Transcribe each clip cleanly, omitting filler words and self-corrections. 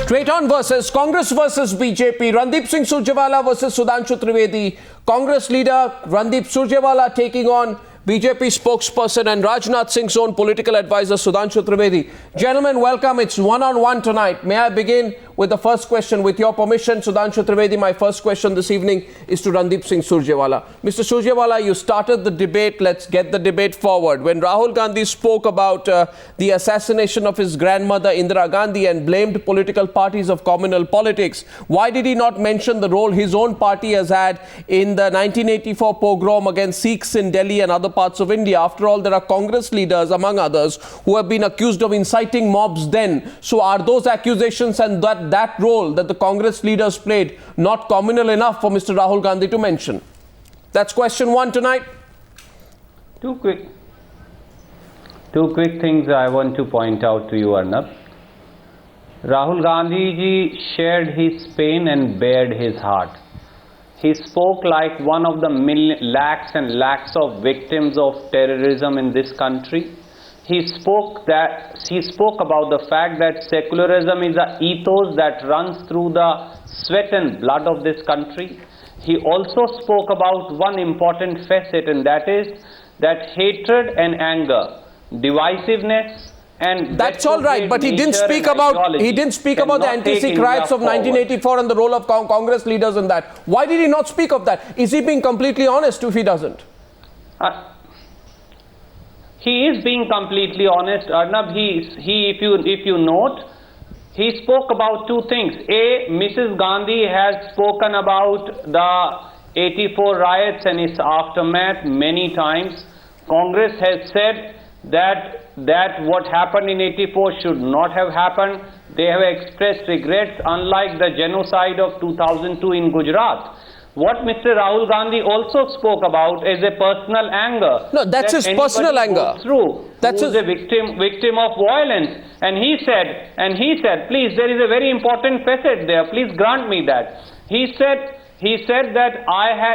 Straight on versus Congress versus BJP. Randeep Singh Surjewala versus Sudhanshu Trivedi. Congress leader Randeep Surjewala taking on BJP spokesperson and Rajnath Singh's own political advisor Sudhanshu Trivedi. Gentlemen, welcome. It's one-on-one tonight. May I begin with the first question? With your permission, Sudhanshu Trivedi, my first question this evening is to Randeep Singh Surjewala. Mr. Surjewala, you started the debate. Let's get the debate forward. When Rahul Gandhi spoke about the assassination of his grandmother Indira Gandhi and blamed political parties of communal politics, why did he not mention the role his own party has had in the 1984 pogrom against Sikhs in Delhi and other parts of India? After all, there are Congress leaders, among others, who have been accused of inciting mobs then. So are those accusations and that role that the Congress leaders played not communal enough for Mr. Rahul Gandhi to mention? That's question one tonight. Two quick things I want to point out to you, Arnab. Rahul Gandhi ji shared his pain and bared his heart. He spoke like one of the lakhs and lakhs of victims of terrorism in this country. He spoke about the fact that secularism is an ethos that runs through the sweat and blood of this country. He also spoke about one important facet, and that is that hatred and anger, divisiveness, and that's all right, but he didn't speak about the anti-Sikh riots of 1984 and the role of Congress leaders in that. Why did he not speak of that? Is he being completely honest if he doesn't? He is being completely honest, Arnab. If you note, he spoke about two things. A, Mrs. Gandhi has spoken about the 84 riots and its aftermath many times. Congress has said that what happened in 84 should not have happened. They have expressed regrets, unlike the genocide of 2002 in Gujarat. What Mr. Rahul Gandhi also spoke about is a personal anger. No, that's his personal anger. That's a victim of violence. And he said, please, there is a very important facet there. Please grant me that. He said that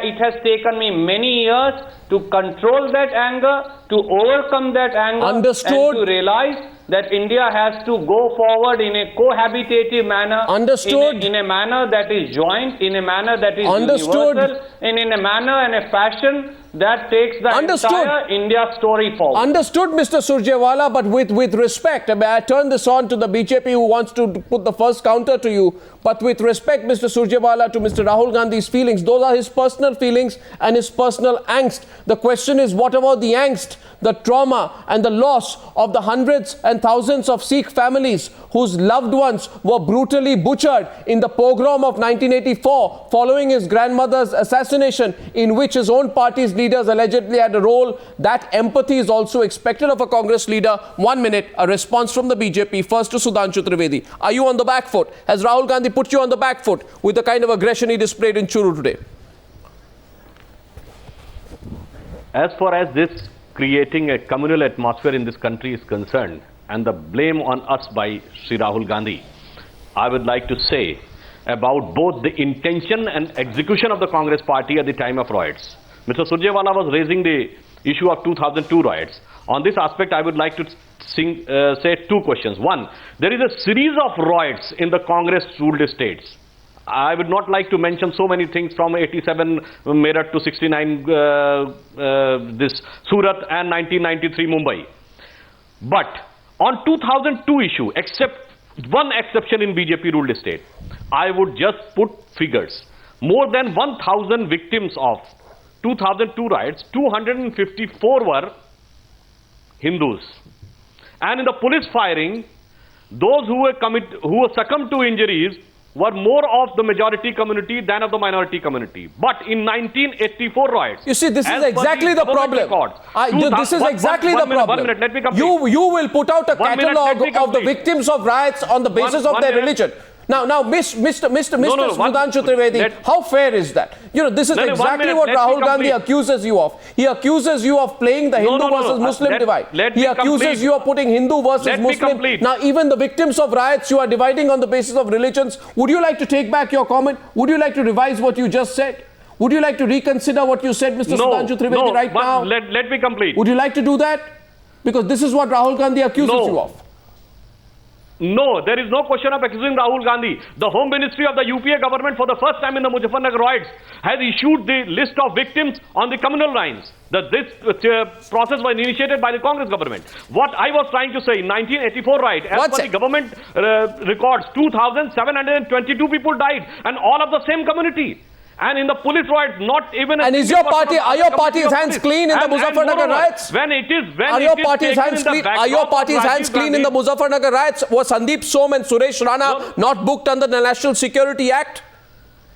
it has taken me many years to control that anger, to overcome that anger, Understood. And to realize that India has to go forward in a cohabitative manner, Understood. In a manner that is joint, in a manner that is Understood. universal, and in a manner and a fashion that takes the entire India story forward. Understood, Mr. Surjewala, but with respect, I turn this on to the BJP who wants to put the first counter to you, but with respect, Mr. Surjewala, to Mr. Rahul Gandhi's feelings, those are his personal feelings and his personal angst. The question is, what about the angst, the trauma and the loss of the hundreds and thousands of Sikh families whose loved ones were brutally butchered in the pogrom of 1984 following his grandmother's assassination, in which his own party's leaders allegedly had a role? That empathy is also expected of a Congress leader. 1 minute, a response from the BJP. First to Sudhanshu Trivedi. Are you on the back foot? Has Rahul Gandhi put you on the back foot with the kind of aggression he displayed in Churu today? As far as this creating a communal atmosphere in this country is concerned, and the blame on us by Sri Rahul Gandhi, I would like to say about both the intention and execution of the Congress party at the time of riots. Mr. Surjewala was raising the issue of 2002 riots. On this aspect, I would like to say two questions. One, there is a series of riots in the Congress-ruled states. I would not like to mention so many things from 87 Meerut to 69 this Surat and 1993 Mumbai. But on 2002 issue, except one exception in BJP ruled state, I would just put figures. More than 1,000 victims of 2002 riots, 254 were Hindus. And in the police firing, those who succumbed to injuries were more of the majority community than of the minority community. But in 1984 riots... You see, this is exactly the problem. This is exactly the problem. 1 minute, let me complete. You will put out a catalogue of the victims of riots on the basis of their religion. Now, Mr. Sudhanshu Trivedi, how fair is that? You know, this is exactly what Rahul Gandhi accuses you of. He accuses you of playing the Hindu versus Muslim divide. He accuses you of putting Hindu versus Muslim. Now, even the victims of riots, you are dividing on the basis of religions. Would you like to take back your comment? Would you like to revise what you just said? Would you like to reconsider what you said, Mr. Sudhanshu Trivedi, right now? Let me complete. Would you like to do that? Because this is what Rahul Gandhi accuses you of. No, there is no question of accusing Rahul Gandhi. The Home Ministry of the UPA government for the first time in the Muzaffarnagar riots has issued the list of victims on the communal lines. This process was initiated by the Congress government. What I was trying to say, in 1984 riot, as per the government records, 2,722 people died, and all of the same community. And in the police riots, not even. And is your party? Are your party's hands clean in the Muzaffarnagar riots? Are your party's hands clean? Are your party's hands clean in the Muzaffarnagar riots? Was Sandeep Som and Suresh Rana not booked under the National Security Act?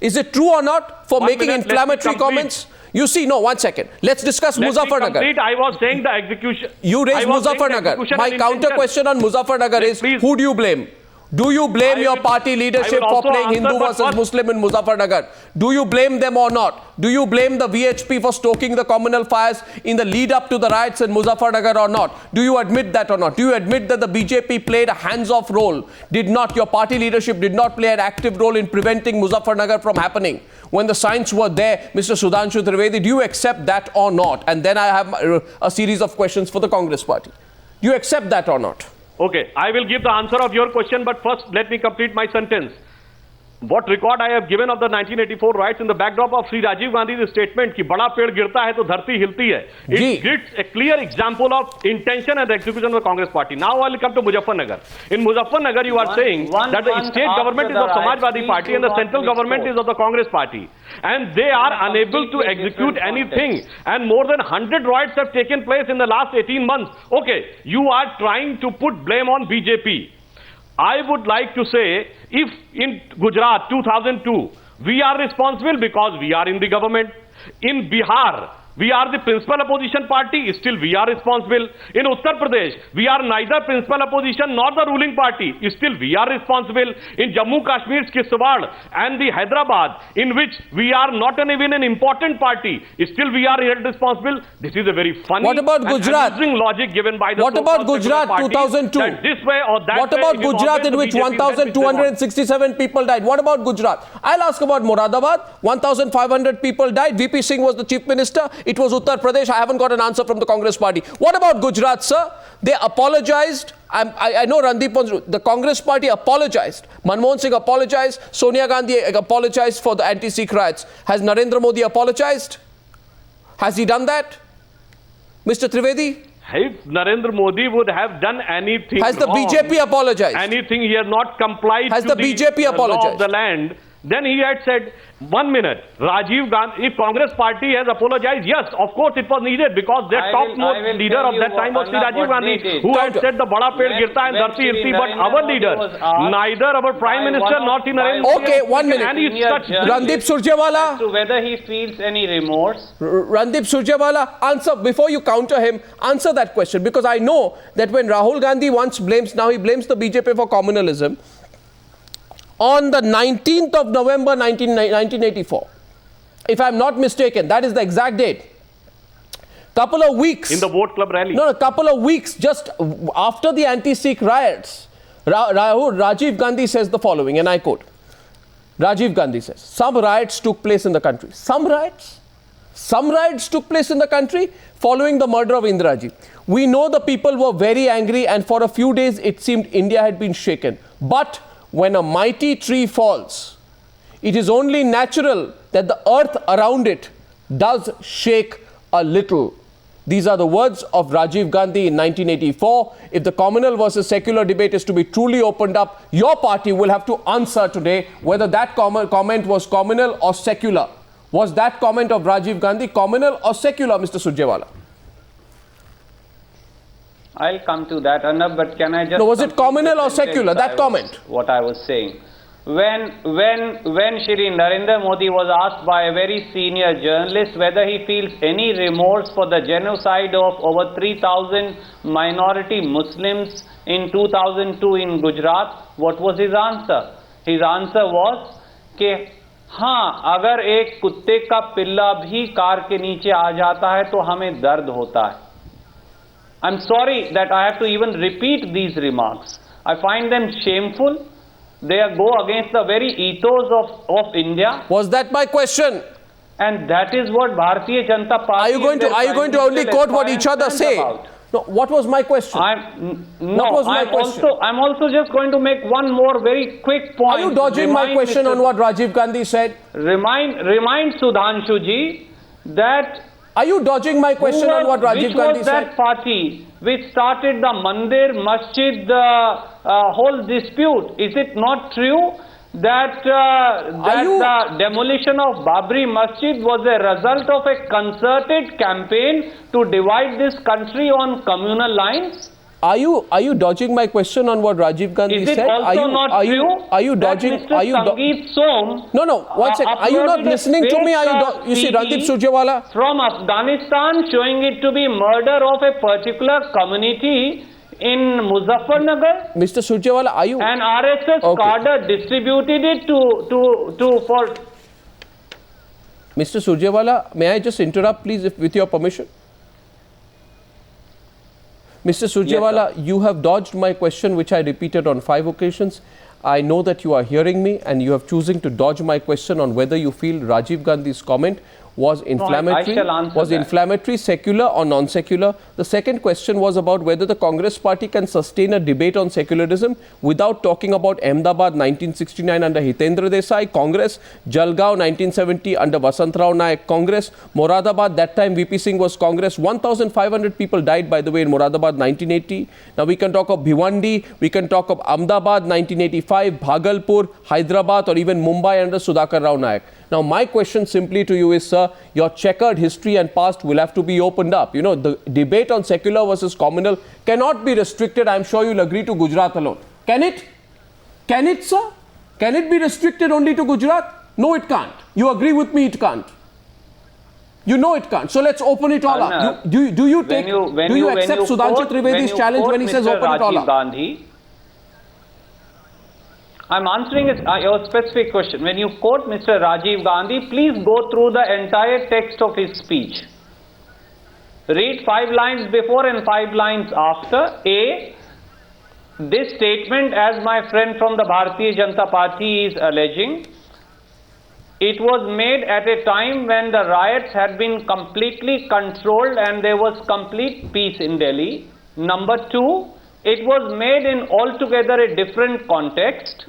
Is it true or not for making inflammatory comments? You see, no, 1 second. Let's discuss Muzaffarnagar. I was saying the execution. You raised Muzaffarnagar. My counter question on Muzaffarnagar is, who do you blame? Do you blame your party leadership for playing Hindu versus Muslim in Muzaffarnagar? Do you blame them or not? Do you blame the VHP for stoking the communal fires in the lead up to the riots in Muzaffarnagar or not? Do you admit that or not? Do you admit that the BJP played a hands-off role? Your party leadership did not play an active role in preventing Muzaffarnagar from happening? When the signs were there, Mr. Sudhanshu Trivedi, do you accept that or not? And then I have a series of questions for the Congress party. Do you accept that or not? Okay, I will give the answer of your question, but first let me complete my sentence. What record I have given of the 1984 riots in the backdrop of Sri Rajiv Gandhi's statement कि बड़ा पेड़ गिरता है तो धरती हिलती है. It gives a clear example of intention and execution of the Congress party. Now I will come to Muzaffarnagar. In Muzaffarnagar, you are saying that the state government is of Samajwadi party and the central government is of the Congress party, and they are unable to execute anything. And more than 100 riots have taken place in the last 18 months. Okay, you are trying to put blame on BJP. I would like to say, if in Gujarat 2002, we are responsible because we are in the government. In Bihar, we are the principal opposition party, still we are responsible. In Uttar Pradesh, we are neither principal opposition nor the ruling party, still we are responsible. In Jammu Kashmir's Kiswar and the Hyderabad, in which we are not even an important party, still we are responsible. This is a very funny what about Gujarat? Logic given by the What about Gujarat 2002? That this way or that what about Gujarat in which 1,267 people died? What about Gujarat? I'll ask about Moradabad. 1,500 people died. VP Singh was the chief minister. It was Uttar Pradesh. I haven't got an answer from the Congress party. What about Gujarat, sir? They apologized. I know the Congress party apologized. Manmohan Singh apologized. Sonia Gandhi apologized for the anti-Sikh riots. Has Narendra Modi apologized? Has he done that? Mr. Trivedi? If Narendra Modi would have done anything Has the wrong, BJP apologized? Anything he has not complied Has to the BJP apologized? law of the land, then he had said, 1 minute, Rajiv Gandhi, if Congress party has apologized, yes, of course it was needed because their top-most leader of that time was Sri Rajiv Gandhi, who had said the bada ped girta and dharti hilti, but our leader, neither our Prime Minister nor Sri Narendra Modi. Okay, 1 minute. Randeep Surjewala. To whether he feels any remorse. Randeep Surjewala, answer, before you counter him, answer that question, because I know that when Rahul Gandhi once blames, now he blames the BJP for communalism. On the 19th of November 1984, if I'm not mistaken, that is the exact date. Couple of weeks. In the Vote Club rally. No, a couple of weeks just after the anti-Sikh riots, Rajiv Gandhi says the following, and I quote. Rajiv Gandhi says, some riots took place in the country. Some riots? Some riots took place in the country following the murder of Indiraji. We know the people were very angry, and for a few days it seemed India had been shaken. But when a mighty tree falls, it is only natural that the earth around it does shake a little. These are the words of Rajiv Gandhi in 1984. If the communal versus secular debate is to be truly opened up, your party will have to answer today whether that comment was communal or secular. Was that comment of Rajiv Gandhi communal or secular, Mr. Surjewala? I'll come to that, Arnab, but can I just... No, was it communal or secular, that comment? What I was saying. When Shri Narendra Modi was asked by a very senior journalist whether he feels any remorse for the genocide of over 3,000 minority Muslims in 2002 in Gujarat, what was his answer? His answer was कि हाँ, अगर एक कुत्ते का पिल्ला भी car के नीचे आ जाता है तो हमें दर्द होता है. I'm sorry that I have to even repeat these remarks. I find them shameful. They go against the very ethos of India. Was that my question? And that is what Bharatiya Janata Party... Are you going to only quote what each other say? No, what was my question? I'm also just going to make one more very quick point. Are you dodging my question on what Rajiv Gandhi said? Remind Sudhanshu ji that... Are you dodging my question on what Rajiv Gandhi said? Which was that party which started the Mandir, Masjid, whole dispute? Is it not true that the demolition of Babri Masjid was a result of a concerted campaign to divide this country on communal lines? Are you dodging my question on what Rajiv Gandhi said? Is it also not true? Are you dodging? Are you Sangeet Som? No. One second. Are you not listening to me? You see, Randeep Surjewala from Afghanistan showing it to be murder of a particular community in Muzaffarnagar. Mr. Surjewala, are you? And RSS cadre distributed it for. Mr. Surjewala, may I just interrupt, please, with your permission? Mr. Surjewala, yes, you have dodged my question, which I repeated on 5 occasions. I know that you are hearing me and you have chosen to dodge my question on whether you feel Rajiv Gandhi's comment was inflammatory, secular or non-secular. The second question was about whether the Congress party can sustain a debate on secularism without talking about Ahmedabad 1969 under Hitendra Desai, Congress, Jalgaon 1970 under Vasantrao Naik, Congress, Moradabad, that time VP Singh was Congress. 1,500 people died, by the way, in Moradabad 1980. Now we can talk of Bhiwandi, we can talk of Ahmedabad 1985, Bhagalpur, Hyderabad, or even Mumbai under Sudhakar Rao Naik. Now, my question simply to you is, sir, your checkered history and past will have to be opened up. You know, the debate on secular versus communal cannot be restricted. I'm sure you'll agree to Gujarat alone. Can it? Can it, sir? Can it be restricted only to Gujarat? No, it can't. You agree with me, it can't. You know it can't. So let's open it all up. Do you accept Sudhanshu Trivedi's challenge when he says open it all up? Gandhi, I'm answering your specific question. When you quote Mr. Rajiv Gandhi, please go through the entire text of his speech. Read 5 lines before and 5 lines after. A, this statement, as my friend from the Bharatiya Janata Party is alleging, it was made at a time when the riots had been completely controlled and there was complete peace in Delhi. Number 2, it was made in altogether a different context.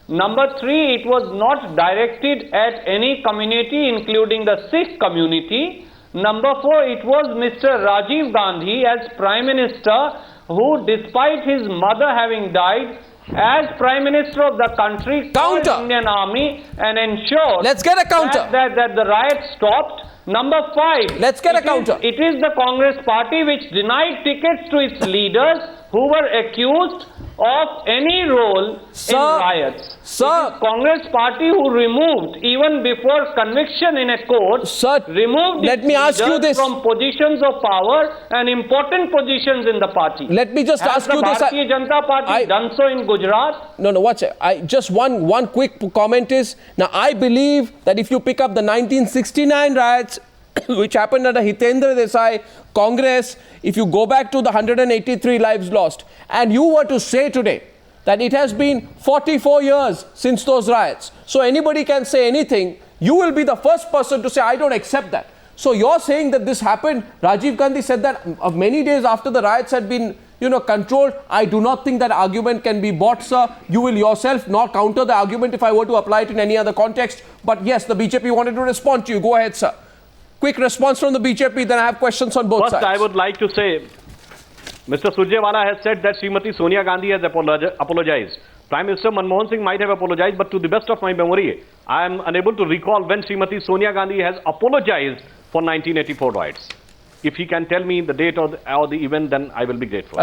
Number 3, it was not directed at any community, including the Sikh community. Number 4, it was Mr. Rajiv Gandhi as Prime Minister who, despite his mother having died, as Prime Minister of the country, called the Indian Army and ensured that the riots stopped. Number 5, let's get a counter. It is the Congress party which denied tickets to its leaders who were accused of any role in riots. Sir, it is Congress party who removed, even before conviction in a court, removed its leaders from positions of power and important positions in the party. Let me just ask you this. Has the Bharatiya Janata Party done so in Gujarat? No, watch it. Just one quick comment is, now I believe that if you pick up the 1969 riots, which happened under Hitendra Desai, Congress, if you go back to the 183 lives lost, and you were to say today that it has been 44 years since those riots, so anybody can say anything, you will be the first person to say, I don't accept that. So you're saying that this happened, Rajiv Gandhi said that many days after the riots had been, controlled. I do not think that argument can be bought, sir. You will yourself not counter the argument if I were to apply it in any other context. But yes, the BJP wanted to respond to you. Go ahead, sir. Quick response from the BJP, then I have questions on both sides. First, I would like to say, Mr. Surjewala has said that Srimati Sonia Gandhi has apologized. Prime Minister Manmohan Singh might have apologized, but to the best of my memory, I am unable to recall when Srimati Sonia Gandhi has apologized for 1984 riots. If he can tell me the date or the event, then I will be grateful.